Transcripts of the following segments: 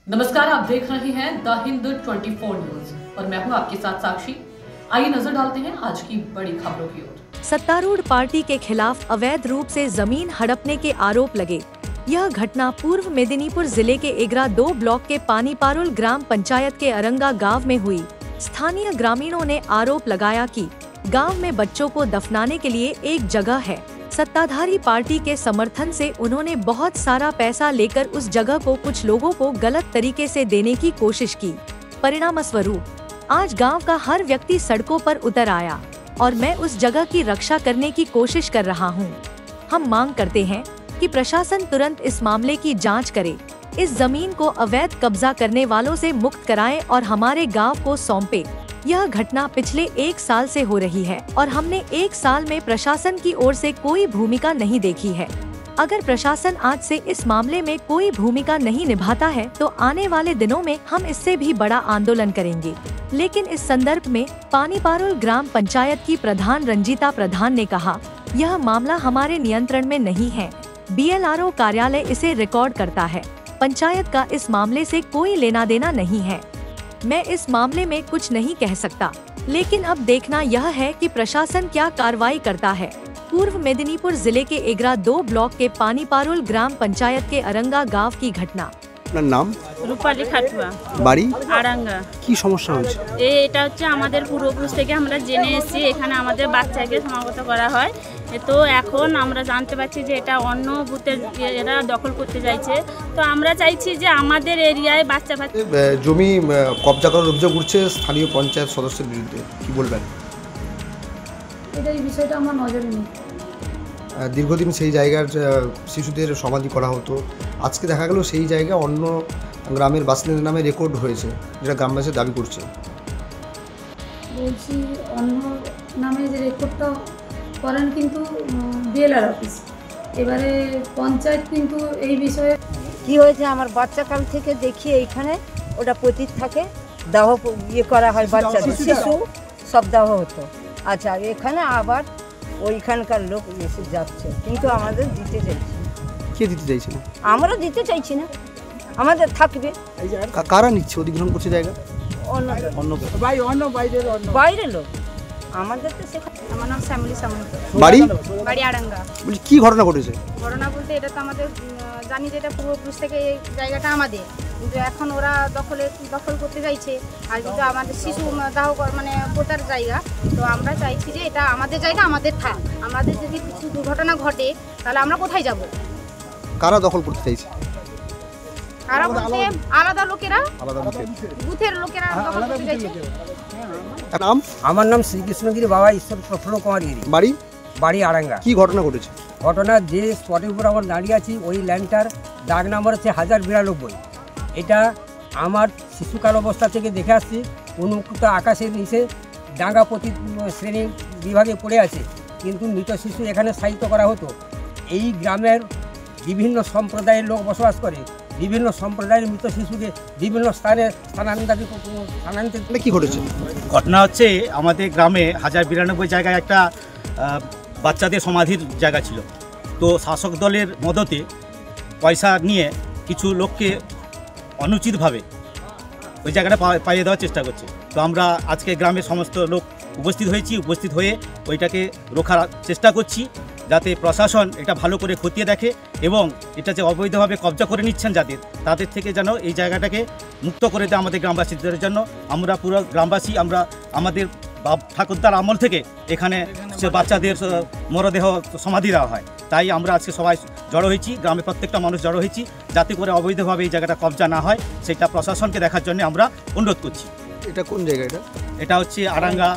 नमस्कार, आप देख रहे हैं द हिंद 24 न्यूज और मैं हूं आपके साथ साक्षी। आइए नजर डालते हैं आज की बड़ी खबरों की ओर। सत्तारूढ़ पार्टी के खिलाफ अवैध रूप से जमीन हड़पने के आरोप लगे। यह घटना पूर्व मेदिनीपुर जिले के एगरा 2 ब्लॉक के पानीपारुल ग्राम पंचायत के अरंगा गांव में हुई। स्थानीय ग्रामीणों ने आरोप लगाया कि गांव में बच्चों को दफनाने के लिए एक जगह है। सत्ताधारी पार्टी के समर्थन से उन्होंने बहुत सारा पैसा लेकर उस जगह को कुछ लोगों को गलत तरीके से देने की कोशिश की। परिणाम स्वरूप आज गांव का हर व्यक्ति सड़कों पर उतर आया और मैं उस जगह की रक्षा करने की कोशिश कर रहा हूं। हम मांग करते हैं कि प्रशासन तुरंत इस मामले की जांच करे, इस जमीन को अवैध कब्जा करने वालों से मुक्त कराए और हमारे गाँव को सौंपे। यह घटना पिछले 1 साल से हो रही है और हमने 1 साल में प्रशासन की ओर से कोई भूमिका नहीं देखी है। अगर प्रशासन आज से इस मामले में कोई भूमिका नहीं निभाता है तो आने वाले दिनों में हम इससे भी बड़ा आंदोलन करेंगे। लेकिन इस संदर्भ में पानीपारुल ग्राम पंचायत की प्रधान रंजीता प्रधान ने कहा, यह मामला हमारे नियंत्रण में नहीं है। BLRO कार्यालय इसे रिकॉर्ड करता है। पंचायत का इस मामले से कोई लेना देना नहीं है। मैं इस मामले में कुछ नहीं कह सकता, लेकिन अब देखना यह है कि प्रशासन क्या कार्रवाई करता है। पूर्व मेदिनीपुर जिले के एगरा 2 ब्लॉक के पानीपारुल ग्राम पंचायत के अरंगा गांव की घटना। নাম রূপালী খাটুয়া, বাড়ি আরাঙ্গা। কি সমস্যা হচ্ছে? এটা হচ্ছে আমাদের পূর্বপুরুষ থেকে আমরা জেনে এসেছি, এখানে আমাদের বাচ্চাকে সমাগত করা হয়। তো এখন আমরা জানতে পারছি যে এটা অন্য বুথের এরা দখল করতে চাইছে। তো আমরা চাইছি যে আমাদের এরিয়ায় বাচ্চা জমি কবজা করার অভিযোগ উঠছে স্থানীয় পঞ্চায়েত সদস্যের বিরুদ্ধে, কি বলবেন? এই বিষয়টা আমার নজরে নেই। দীর্ঘদিন সেই জায়গার শিশুদের সমাধি করা হতো, আজকে দেখা গেল সেই জায়গা অন্য গ্রামের বাসিন্দাদের নামে রেকর্ড হয়েছে, যেটা গ্রামবাসী দাবি করছে। বলছি অন্য নামে যে রেকর্ডটা করেন কিন্তু BLR অফিস, এবারে পঞ্চায়েত কিন্তু এই বিষয়ে কি হয়েছে আমার বাচ্চাকাল থেকে দেখি এইখানে ওটা পতিত থাকে, দাহ ইয়ে করা হয়, বাচ্চাদের শিশু সব দাহ হতো। আচ্ছা, এখানে আবার ওইখানকার লোক এসে যাচ্ছে, কিন্তু আমাদের দিতে চাইছি। কে দিতে চাইছে না? আমরা দিতে চাইছি না, আমাদের থাকবে। কারা নিচ্ছে, অধিগ্রহণ করছে জায়গা? বাইরের লোক, আমাদের তো সেখানে। আমার নাম শ্যামলী সামন্ত, বাড়ি বাড়ি আরাঙ্গা। বলছি কি ঘটনা ঘটেছে? ঘটনা বলতে এটা তো আমাদের জানি যে এটা পূর্বপুরুষ থেকে এই জায়গাটা আমাদের, কিন্তু এখন ওরা দখল করতে চাইছে। আর কিন্তু আমাদের শিশু দাহ মানে পোতার জায়গা, তো আমরা চাইছি যে এটা আমাদের জায়গা, আমাদের থাক। আমাদের যদি কিছু দুর্ঘটনা ঘটে তাহলে আমরা কোথায় যাব? কারা দখল করতে চাইছে? কারা বলতে আলাদা লোকেরা, বুথের লোকেরা দখল করতে চাইছে। নাম? আমার নাম শ্রীকৃষ্ণগিরি বাবা ঈশ্বর প্রফুল্ল কুমার গিরি, বাড়ি বাড়ি আরাঙ্গা। কি ঘটনা ঘটেছে? ঘটনা যে স্পটের উপর আমরা দাঁড়িয়ে আছি ওই ল্যান্ডটার দাগ নাম্বার হচ্ছে 1092। এটা আমার শিশুকাল অবস্থা থেকে দেখে আসছি, উন্মুক্ত আকাশের নিচে ডাঙ্গা প্রতি শ্রেণী বিভাগে পড়ে আছে, কিন্তু মৃত শিশু এখানে সাহিত্য করা হতো। এই গ্রামের বিভিন্ন সম্প্রদায়ের লোক বসবাস করে, বিভিন্ন সম্প্রদায়ের মৃত শিশুকে বিভিন্ন স্থানে স্থানান্তরিত। কি ঘটেছে? ঘটনা হচ্ছে আমাদের গ্রামে 1092 জায়গায় একটা বাচ্চাদের সমাধির জায়গা ছিল। তো শাসক দলের মদতে পয়সা নিয়ে কিছু লোককে অনুচিতভাবে ওই জায়গাটা পাইয়ে দেওয়ার চেষ্টা করছে। তো আমরা আজকে গ্রামের সমস্ত লোক উপস্থিত হয়ে ওইটাকে রোখার চেষ্টা করছি, যাতে প্রশাসন এটা ভালো করে খতিয়ে দেখে এবং এটা যে অবৈধভাবে কবজা করে নিচ্ছেন তাদের থেকে যেন এই জায়গাটাকে মুক্ত করে দেয় আমাদের গ্রামবাসীদের জন্য। আমরা পুরো গ্রামবাসী আমরা আমাদের বাপ ঠাকুরদার আমল থেকে এখানে বাচ্চাদের মরদেহ সমাধি দেওয়া হয়, তাই আমরা আজকে সবাই জড়ো হয়েছি, গ্রামে প্রত্যেকটা মানুষ জড়ো হয়েছি, যাতে করে অবৈধভাবে এই জায়গাটা কবজা না হয় সেটা প্রশাসনকে দেখার জন্য আমরা অনুরোধ করছি। এটা কোন জায়গা? এটা হচ্ছে আরাঙ্গা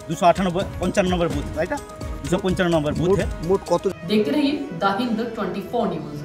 295 নম্বর বুথ, তাই না? 255 নম্বর বুথে। মোট কত? देखते रहिए द हिंद 24 न्यूज।